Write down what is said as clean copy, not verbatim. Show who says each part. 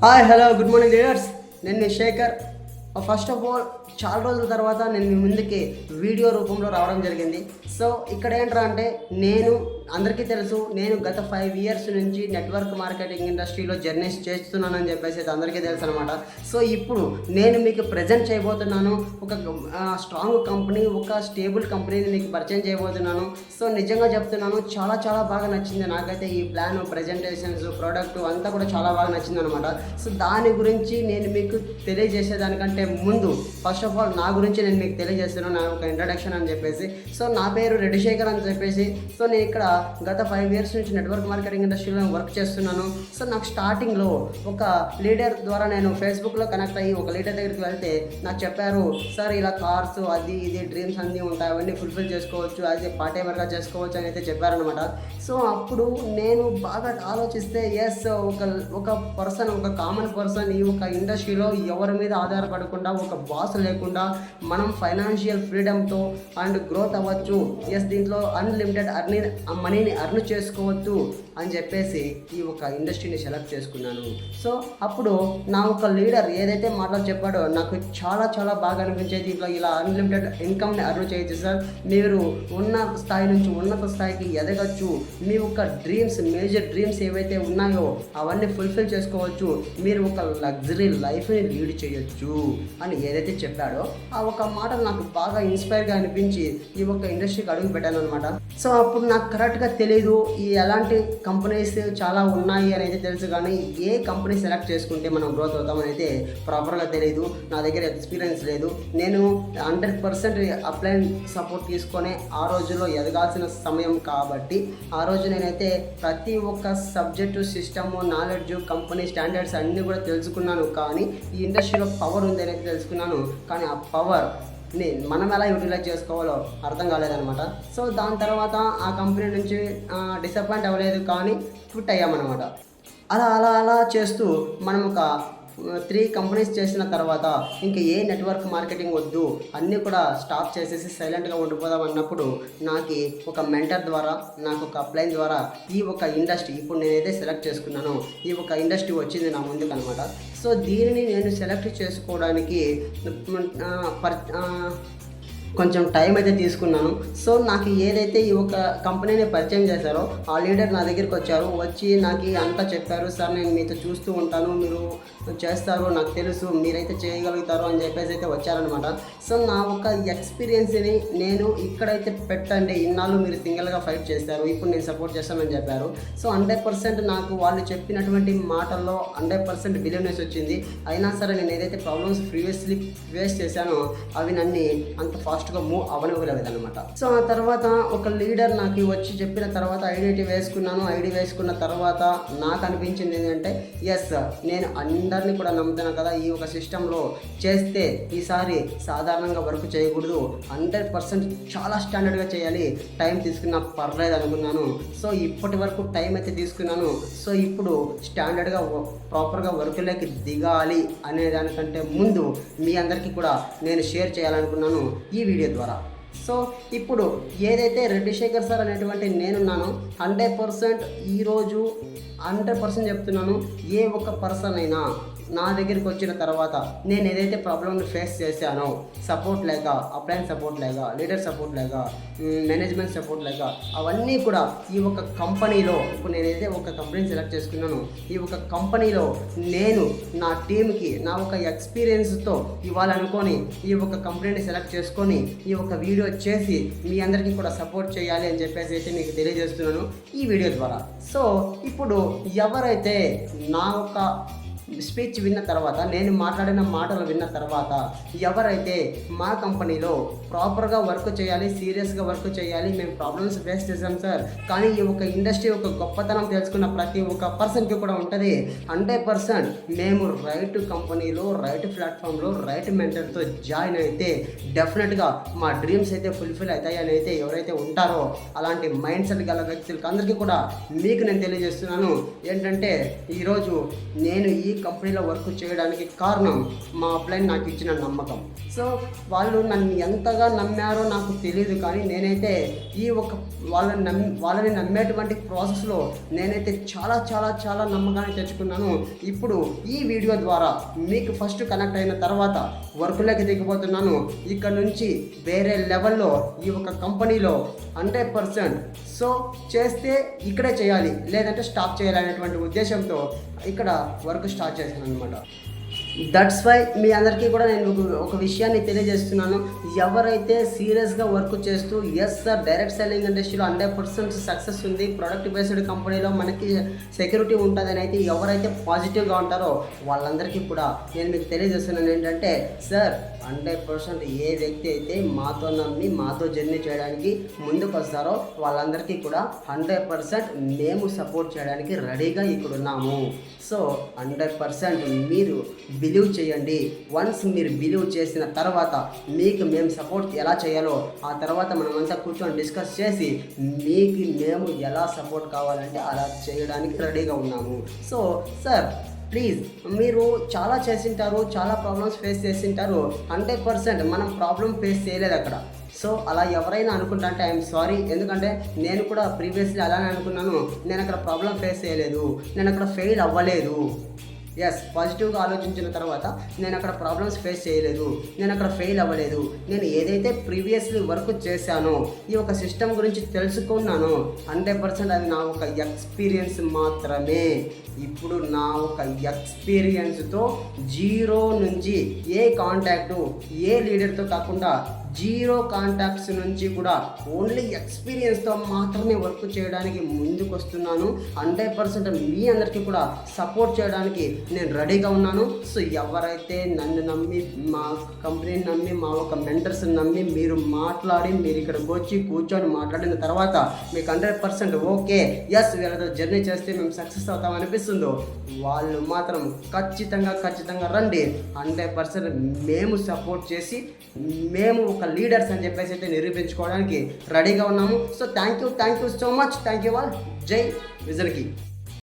Speaker 1: Hi hello good morning leaders. నేను మీ Shekhar. First of all చాలా రోజుల తర్వాత నేను మీ ముందుకి వీడియో రూపంలో రావడం జరిగింది. సో ఇక్కడ ఏంట్రా అంటే నేను అందరికీ తెలుసు, నేను గత 5 years నుంచి నెట్వర్క్ మార్కెటింగ్ ఇండస్ట్రీలో జర్నీస్ చేస్తున్నానని చెప్పేసి అయితే అందరికీ తెలుసు అనమాట. సో ఇప్పుడు నేను మీకు ప్రజెంట్ చేయబోతున్నాను ఒక స్ట్రాంగ్ కంపెనీ, ఒక స్టేబుల్ కంపెనీని మీకు పరిచయం చేయబోతున్నాను. సో నిజంగా చెప్తున్నాను, చాలా చాలా బాగా నచ్చింది నాకైతే ఈ ప్లాన్, ప్రజెంటేషన్స్, ప్రోడక్ట్ అంతా కూడా చాలా బాగా నచ్చింది అనమాట. సో దాని గురించి నేను మీకు తెలియజేసేదానికంటే ముందు ఫస్ట్ ఆఫ్ ఆల్ నా గురించి నేను మీకు తెలియజేస్తున్నాను, నా ఒక ఇంట్రడక్షన్ అని చెప్పేసి. సో నా పేరు రెడ్డి శేఖర్ అని చెప్పేసి. సో నేను ఇక్కడ గత 5 years నుంచి నెట్వర్క్ మార్కెటింగ్ ఇండస్ట్రీలో వర్క్ చేస్తున్నాను. సో నాకు స్టార్టింగ్లో ఒక లీడర్ ద్వారా నేను ఫేస్బుక్లో కనెక్ట్ అయ్యి ఒక లీడర్ దగ్గరికి వెళ్తే నాకు చెప్పారు, సార్ ఇలా కార్స్ అది ఇది డ్రీమ్స్ అన్నీ ఉంటాయి, అవన్నీ ఫుల్ఫిల్ చేసుకోవచ్చు, అది పార్ట్ టైమర్గా చేసుకోవచ్చు అని అయితే చెప్పారనమాట. సో అప్పుడు నేను బాగా ఆలోచిస్తే ఎస్, ఒక పర్సన్, ఒక కామన్ పర్సన్ ఈ ఒక ఇండస్ట్రీలో ఎవరి మీద ఆధారపడకుండా, ఒక బాస్ లేకుండా మనం ఫైనాన్షియల్ ఫ్రీడమ్తో అండ్ గ్రోత్ అవ్వచ్చు. ఎస్, దీంట్లో అన్లిమిటెడ్ మనీని అర్న్ చేసుకోవచ్చు అని చెప్పేసి ఈ ఒక ఇండస్ట్రీని సెలెక్ట్ చేసుకున్నాను. సో అప్పుడు నా ఒక లీడర్ ఏదైతే మాటలు చెప్పాడో నాకు చాలా చాలా బాగా అనిపించేది. దీంట్లో ఇలా అన్లిమిటెడ్ ఇన్కమ్ని అర్న్ చేయొచ్చు సార్, మీరు ఉన్న స్థాయి నుంచి ఉన్నత స్థాయికి ఎదగచ్చు, మీ ఒక డ్రీమ్స్, మేజర్ డ్రీమ్స్ ఏవైతే ఉన్నాయో అవన్నీ ఫుల్ఫిల్ చేసుకోవచ్చు, మీరు ఒక లగ్జరీ లైఫ్ని లీడ్ చేయొచ్చు అని ఏదైతే చెప్పాడో ఆ ఒక మాటలు నాకు బాగా ఇన్స్పైర్గా అనిపించి ఈ ఒక ఇండస్ట్రీకి అడుగు పెట్టాను అనమాట. సో అప్పుడు నాకు కరెక్ట్గా తెలియదు ఈ ఎలాంటి కంపెనీస్ చాలా ఉన్నాయి అని అయితే తెలుసు, కానీ ఏ కంపెనీ సెలెక్ట్ చేసుకుంటే మనం గ్రోత్ అవుతామని అయితే ప్రాపర్గా తెలియదు. నా దగ్గర ఎక్స్పీరియన్స్ లేదు. నేను 100% అప్లైన్ సపోర్ట్ తీసుకొని ఆ రోజుల్లో ఎదగాల్సిన సమయం కాబట్టి ఆ రోజు నేనైతే ప్రతి ఒక్క subject, system, knowledge, company standards అన్నీ కూడా తెలుసుకున్నాను. కానీ ఈ ఇండస్ట్రీలో పవర్ ఉంది అనేది తెలుసుకున్నాను, కానీ ఆ పవర్ మనం ఎలా యూటిలైజ్ చేసుకోవాలో అర్థం కాలేదనమాట. సో దాని తర్వాత ఆ కంపెనీ నుంచి డిసప్పాయింట్ అవ్వలేదు, కానీ క్విట్ అయ్యామన్నమాట. అలా అలా అలా చేస్తూ మనం ఒక 3 కంపెనీస్ చేసిన తర్వాత ఇంకా ఏ నెట్వర్క్ మార్కెటింగ్ వద్దు, అన్నీ కూడా స్టాప్ చేసేసి సైలెంట్గా ఉండిపోదాం అన్నప్పుడు నాకు ఒక మెంటర్ ద్వారా, నాకు ఒక అప్లైన్ ద్వారా ఈ ఒక ఇండస్ట్రీ, ఇప్పుడు నేనైతే సెలెక్ట్ చేసుకున్నాను, ఈ ఒక ఇండస్ట్రీ వచ్చింది నా ముందుకు అనమాట. సో దీనిని నేను సెలెక్ట్ చేసుకోవడానికి కొంచెం టైం అయితే తీసుకున్నాను. సో నాకు ఏదైతే ఈ ఒక కంపెనీని పరిచయం చేశారో ఆ లీడర్ నా దగ్గరికి వచ్చి నాకు అంతా చెప్పారు, సార్ నేను మీతో చూస్తూ ఉంటాను, మీరు చేస్తారు, నాకు తెలుసు మీరైతే చేయగలుగుతారు అని చెప్పేసి అయితే వచ్చారనమాట. సో నా ఒక ఎక్స్పీరియన్స్ని నేను ఇక్కడైతే పెట్టండి, ఇన్నాళ్ళు మీరు సింగిల్గా ఫైట్ చేస్తారు, ఇప్పుడు నేను సపోర్ట్ చేస్తానని చెప్పారు. సో 100% నాకు వాళ్ళు చెప్పినటువంటి మాటల్లో 100% బిలీవ్నెస్ వచ్చింది. అయినా సరే నేను ఏదైతే ప్రాబ్లమ్స్ ప్రీవియస్లీ ఫేస్ చేశానో అవి నన్ను అంత ఫాస్ట్గా మూవ్ అవ్వనివ్వలేదు అనమాట. సో ఆ తర్వాత ఒక లీడర్ నాకు వచ్చి చెప్పిన తర్వాత ఐడి వేసుకున్న తర్వాత నాకు అనిపించింది ఏంటంటే ఎస్, నేను అందరినీ కూడా నమ్ముతాను కదా, ఈ ఒక సిస్టంలో చేస్తే ఈసారి సాధారణంగా వర్క్ చేయకూడదు, 100% చాలా స్టాండర్డ్గా చేయాలి, టైం తీసుకున్నా పర్లేదు అనుకున్నాను. సో ఇప్పటి వరకు టైం అయితే తీసుకున్నాను. సో ఇప్పుడు స్టాండర్డ్గా ప్రాపర్గా వర్క్లోకి దిగాలి అనే దానికంటే ముందు మీ అందరికీ కూడా నేను షేర్ చేయాలనుకున్నాను ఈ వీడియో ద్వారా. సో ఇప్పుడు ఏదైతే రెడ్డి శేఖర్ సార్ అనేటువంటి నేనున్నానో 100% ఈరోజు 100% చెప్తున్నాను, ఏ ఒక్క పర్సన్ అయినా నా దగ్గరికి వచ్చిన తర్వాత నేను ఏదైతే ప్రాబ్లమ్ని ఫేస్ చేశానో, సపోర్ట్ లేక, అప్లైన్ సపోర్ట్ లేక, లీడర్ సపోర్ట్ లేక, మేనేజ్మెంట్ సపోర్ట్ లేక, అవన్నీ కూడా ఈ ఒక కంపెనీలో, ఇప్పుడు నేనైతే ఒక కంపెనీని సెలెక్ట్ చేసుకున్నాను, ఈ ఒక కంపెనీలో నేను నా టీంకి నా ఒక ఎక్స్పీరియన్స్తో ఇవ్వాలనుకొని ఈ ఒక కంపెనీని సెలెక్ట్ చేసుకొని ఈ ఒక వీడియో చేసి మీ అందరికీ కూడా సపోర్ట్ చేయాలి అని చెప్పేసి అయితే మీకు తెలియజేస్తున్నాను ఈ వీడియో ద్వారా. సో ఇప్పుడు ఎవరైతే నా ఒక స్పీచ్ విన్న తర్వాత, నేను మాట్లాడిన మాటలు విన్న తర్వాత ఎవరైతే మా కంపెనీలో ప్రాపర్గా వర్క్ చేయాలి, సీరియస్గా వర్క్ చేయాలి, మేము ప్రాబ్లమ్స్ ఫేస్ చేసాం సార్, కానీ ఈ ఒక ఇండస్ట్రీ ఒక గొప్పతనం తెలుసుకున్న ప్రతి ఒక్క పర్సన్కి కూడా ఉంటుంది, 100% మేము రైట్ కంపెనీలో, రైట్ ప్లాట్ఫామ్లో, రైట్ మెంటర్తో జాయిన్ అయితే డెఫినెట్గా మా డ్రీమ్స్ అయితే ఫుల్ఫిల్ అవుతాయి అని అయితే ఎవరైతే ఉంటారో అలాంటి మైండ్ సెట్ గల వ్యక్తులకి అందరికీ కూడా మీకు నేను తెలియజేస్తున్నాను ఏంటంటే, ఈరోజు నేను ఈ కంపెనీలో వర్క్ చేయడానికి కారణం మా అప్లైన్ నాకు ఇచ్చిన నమ్మకం. సో వాళ్ళు నన్ను ఎంతగా నమ్మారో నాకు తెలియదు, కానీ నేనైతే ఈ ఒక వాళ్ళని నమ్మేటువంటి ప్రాసెస్లో నేనైతే చాలా చాలా చాలా నమ్మకాన్ని తెచ్చుకున్నాను. ఇప్పుడు ఈ వీడియో ద్వారా మీకు ఫస్ట్ కనెక్ట్ అయిన తర్వాత వర్క్లోకి దిగిపోతున్నాను. ఇక్కడ నుంచి వేరే లెవెల్లో ఈ ఒక కంపెనీలో 100% సో చేస్తే ఇక్కడే చేయాలి, లేదంటే స్టాప్ చేయాలి అనేటువంటి ఉద్దేశంతో ఇక్కడ వర్క్ స్టార్ట్ చేశాను అనమాట. దట్స్ వై మీ అందరికీ కూడా నేను ఒక విషయాన్ని తెలియజేస్తున్నాను. ఎవరైతే సీరియస్గా వర్క్ చేస్తూ ఎస్ సార్ డైరెక్ట్ సెల్లింగ్ ఇండస్ట్రీలో 100% సక్సెస్ ఉంది, ప్రొడక్ట్ బేస్డ్ కంపెనీలో మనకి సెక్యూరిటీ ఉంటుందని అయితే ఎవరైతే పాజిటివ్గా ఉంటారో వాళ్ళందరికీ కూడా నేను మీకు తెలియజేస్తున్నాను ఏంటంటే, సార్ 100% ఏ వ్యక్తి అయితే మాతో నమ్మి మాతో జర్నీ చేయడానికి ముందుకు వస్తారో వాళ్ళందరికీ కూడా 100% మేము సపోర్ట్ చేయడానికి రెడీగా ఇక్కడ ఉన్నాము. సో 100% మీరు బిలీవ్ చేయండి. వన్స్ మీరు బిలీవ్ చేసిన తర్వాత మీకు మేము సపోర్ట్ ఎలా చేయాలో ఆ తర్వాత మనమంతా కూర్చొని డిస్కస్ చేసి మీకు మేము ఎలా సపోర్ట్ కావాలంటే అలా చేయడానికి రెడీగా ఉన్నాము. సో సార్ ప్లీజ్, మీరు చాలా చేసింటారు, చాలా ప్రాబ్లమ్స్ ఫేస్ చేసింటారు. 100% మనం ప్రాబ్లం ఫేస్ చేయలేదు అక్కడ. సో అలా ఎవరైనా అనుకుంటా అంటే ఐఎమ్ సారీ, ఎందుకంటే నేను కూడా ప్రీవియస్లీ అలానే అనుకున్నాను. నేను అక్కడ ప్రాబ్లం ఫేస్ చేయలేదు, నేను అక్కడ ఫెయిల్ అవ్వలేదు. ఎస్, పాజిటివ్గా ఆలోచించిన తర్వాత నేను అక్కడ ప్రాబ్లమ్స్ ఫేస్ చేయలేదు, నేను అక్కడ ఫెయిల్ అవ్వలేదు. నేను ఏదైతే ప్రీవియస్లీ వర్క్ చేశానో ఈ ఒక సిస్టమ్ గురించి తెలుసుకున్నానో 100% అది నా ఒక ఎక్స్పీరియన్స్ మాత్రమే. ఇప్పుడు నా ఒక ఎక్స్పీరియన్స్తో జీరో నుంచి ఏ కాంటాక్టు ఏ లీడర్తో కాకుండా జీరో కాంటాక్ట్స్ నుంచి కూడా ఓన్లీ ఎక్స్పీరియన్స్తో మాత్రమే వర్క్ చేయడానికి ముందుకు వస్తున్నాను. 100% మీ అందరికీ కూడా సపోర్ట్ చేయడానికి నేను రెడీగా ఉన్నాను. సో ఎవరైతే నన్ను నమ్మి, మా కంపెనీని నమ్మి, మా ఒక మెంటర్స్ని నమ్మి మీరు మాట్లాడి మీరు ఇక్కడికి వచ్చి కూర్చొని మాట్లాడిన తర్వాత మీకు 100% ఓకే ఎస్ వీళ్ళతో జర్నీ చేస్తే మేము సక్సెస్ అవుతాం అనిపిస్తుందో వాళ్ళు మాత్రం ఖచ్చితంగా రండి. 100% మేము సపోర్ట్ చేసి మేము ఒక లీడర్స్ అని చెప్పేసి అయితే నిరూపించుకోవడానికి రెడీగా ఉన్నాము. So thank you so much. Thank you all. జై విజన్కి.